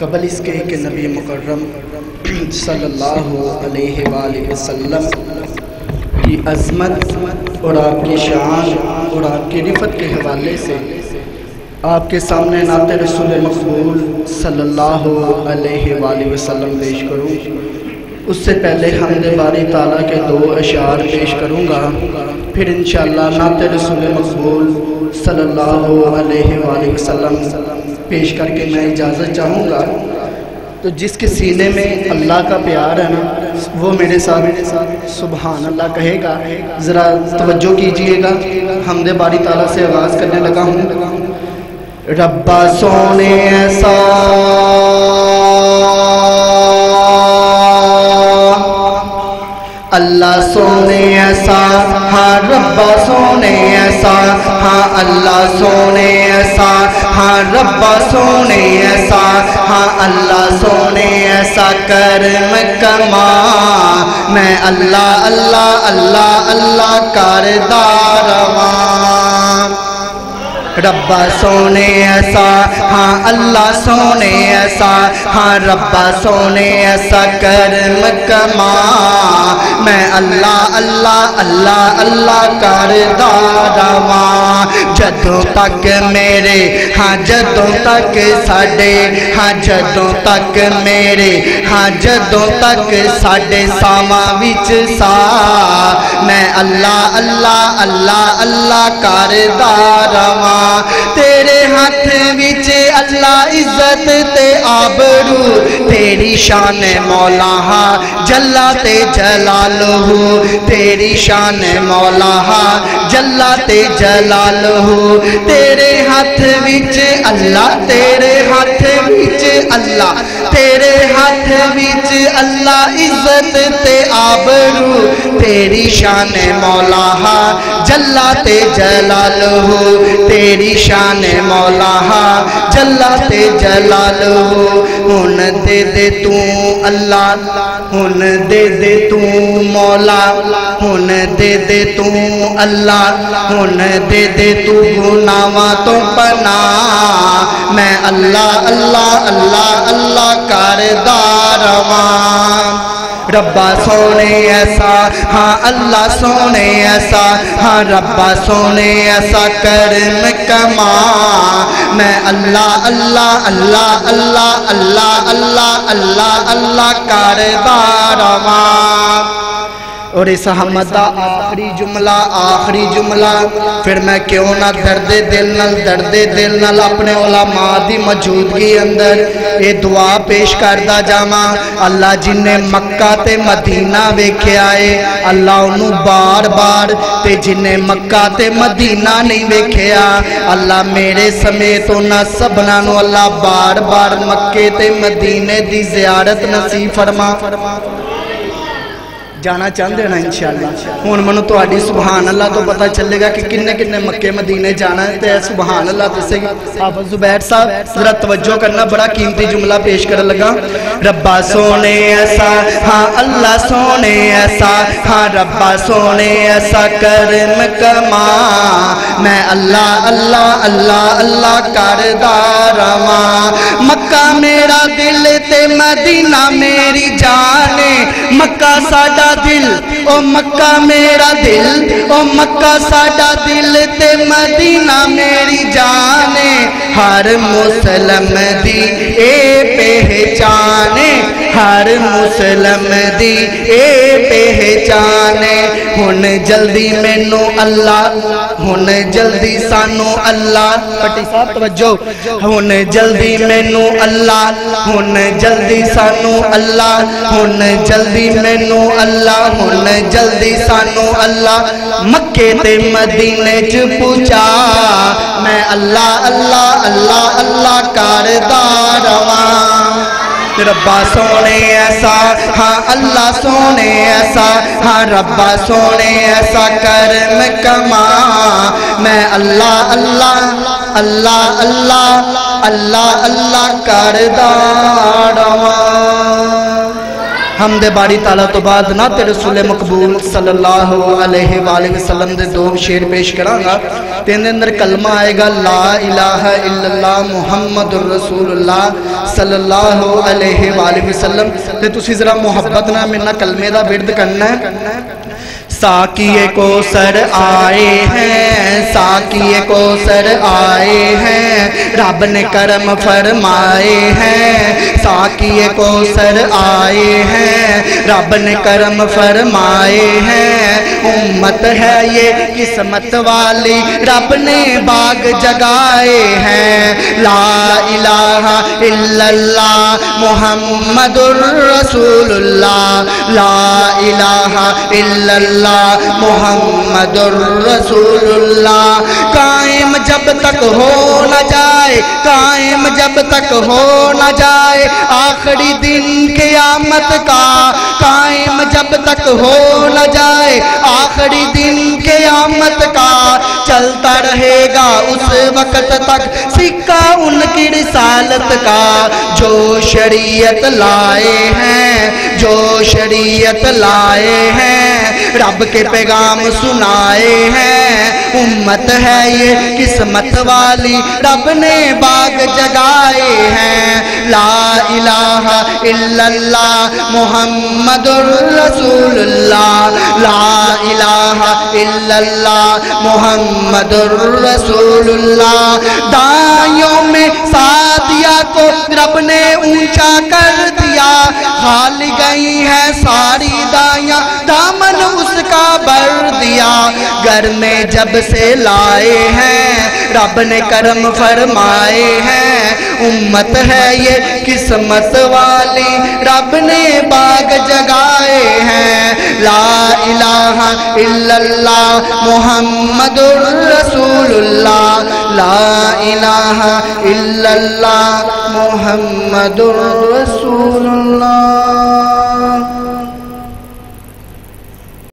قبل اس کے کہ نبی مکرم صلی اللہ علیہ وآلہ وسلم کی عظمت اور آپ کی شان اور آپ کی رفت کے حوالے سے آپ کے سامنے نعت رسول مقبول صلی اللہ علیہ وآلہ وسلم پیش کروں، اس سے پہلے حمد باری تعالیٰ کے 2 اشعار پیش کروں گا، پھر انشاءاللہ نعت رسول مقبول صلی اللہ علیہ وآلہ وسلم پیش کر کے میں اجازت چاہوں گا۔ تو جس کے سینے میں اللہ کا پیار ہے نا، وہ میرے ساتھ سبحان اللہ کہے گا۔ ذرا توجہ کیجئے گا، حمد باری تعالیٰ سے آغاز کرنے لگا ہوں۔ ربا سونے ایسا اللہ سونے ایسا، ہاں ربا سونے ایسا، ہاں اللہ سونے ایسا، ہاں ربا سونے ایسا، ہاں اللہ سونے ایسا کرم کما، میں اللہ اللہ اللہ اللہ کردار رواں۔ ربا سونے ایسا، ہاں اللہ سونے ایسا، ہاں ربا سونے ایسا کرم کما، میں اللہ اللہ اللہ اللہ کردار رواں۔ جدوں تک میرے، ہاں جدوں تک ساڈے، ہاں جدوں تک میرے، ہاں جدوں تک ساڈے ساواں وچ سا، میں اللہ اللہ اللہ اللہ کردار رواں۔ تیرے ہاتھ وچ اللہ عزت تے آبرو، تیری شان مولا جلا تے جلالہ، تیری شان مولا جلا تے جلالہ۔ تیرے ہاتھ وچ اللہ، تیرے ہاتھ وچ اللہ، تیرے ہاتھ وچ اللہ عزت تے آبرو، تیری شان مولا جلا تے جلالہ، تیری شان مولا جلا تے جلالہ۔ ہن دے دے تو اللہ، ہن دے دے تو مولا، ہن دے دے تو اللہ، ہن دے دے تو گناہاں تو پناہ، میں اللہ اللہ اللہ اللہ کردار رواں۔ ربا سونے ایسا، ہاں اللہ سونے ایسا، ہاں ربا سونے ایسا کرم کما، میں اللہ اللہ اللہ اللہ اللہ اللہ اللہ اللہ کردار رواں۔ اور اس حمد دا آخری جملہ پھر میں کیوں نہ درد دل نال اپنے علماء دی موجودگی اندر یہ دعا پیش کردہ جاواں۔ اللہ جن نے مکہ تے مدینہ ویکھیا ہے، اللہ انہوں بار بار، تے جن نے مکہ تے مدینہ نہیں ویکھیا، اللہ میرے سمیت انہاں سبنا نو اللہ بار بار مکے تے مدینے دی زیارت نصیب فرما۔ جانا چاہتے ہیں نا انشاءاللہ۔ ہون منو تو آڈی سبحان اللہ تو پتہ چلے گا کہ کنے کنے مکے مدینے جانا ہے، تے سبحان اللہ تسے گی۔ حافظ زبیر صاحب ذرا توجہ کرنا، بڑا قیمتی جملہ پیش کر لگا۔ ربا سونے ایسا، ہاں اللہ سونے ایسا، ہاں ربا سونے ایسا کرم کما، میں اللہ اللہ اللہ اللہ کردار رواں۔ مکہ میرا دل تے مدینہ میری جان، مکہ ساڈا دل، او مکہ میرا دل، او مکہ ساڈا دل تے مدینہ میری جان، ہر مسلم دی اے پہچان، ہر مسلم دی اے پہچان۔ ہن جلدی مینو اللہ، ہن جلدی سانو اللہ، پٹی صاحب توجہ، ہن جلدی مینو اللہ، ہن جلدی سانو اللہ، ہن جلدی مینو اللہ، ہن جلدی سانو اللہ مکے تے مدینے چ پہنچا، میں اللہ اللہ اللہ اللہ کردار رواں۔ ربا سونے ایسا، ہاں اللہ سونے ایسا، ہاں ربا سونے ایسا کرم کما، میں اللہ اللہ اللہ اللہ اللہ اللہ کردار رواں۔ حمد باری تعالیٰ تو بعد نعت رسول مقبول صلی اللہ علیہ وآلہ وسلم دے دو شعر پیش کرانگا تین اندر کلمہ آئے گا لا الہ الا اللہ محمد الرسول اللہ صلی اللہ علیہ وآلہ وسلم تے تسی ذرا محبت نہ مننا کلمے دا ورد کرنا ہے ساقیے کو سر آئے ہیں ساقیے کو سر آئے ہیں رب نے کرم فرمائے ہیں ساقیے کو سر آئے ہیں رب نے کرم فرمائے ہیں امت ہے یہ قسمت والی رب نے باغ جگائے ہیں لا الہ الا اللہ محمد الرسول اللہ لا الہ الا اللہ محمد الرسول اللہ قائم جب تک ہو نہ جائے قائم جب تک ہو نہ جائے آخری دن قیامت کا قائم جب تک ہو نہ جائے آخری دن قیامت کا چلتا رہے گا اس وقت تک سکہ ان کی رسالت کا جو شریعت لائے ہیں جو شریعت لائے ہیں رب کے پیغام سنائے ہیں امت ہے یہ قسمت والی رب نے باغ جگائے ہیں لا الہ الا اللہ محمد الرسول اللہ لا الہ الا اللہ محمد الرسول اللہ دائیوں میں ساتھیا کو رب نے اونچا کر دیا خالی گئی ہے ساری دائیاں دامن اس کا بھر دیا گھر میں جب سے لائے ہیں رب نے کرم فرمائے ہیں امت ہے یہ قسمت والی رب نے باغ جگائے ہیں لا الہ الا اللہ محمد الرسول اللہ لا الہ الا اللہ محمد الرسول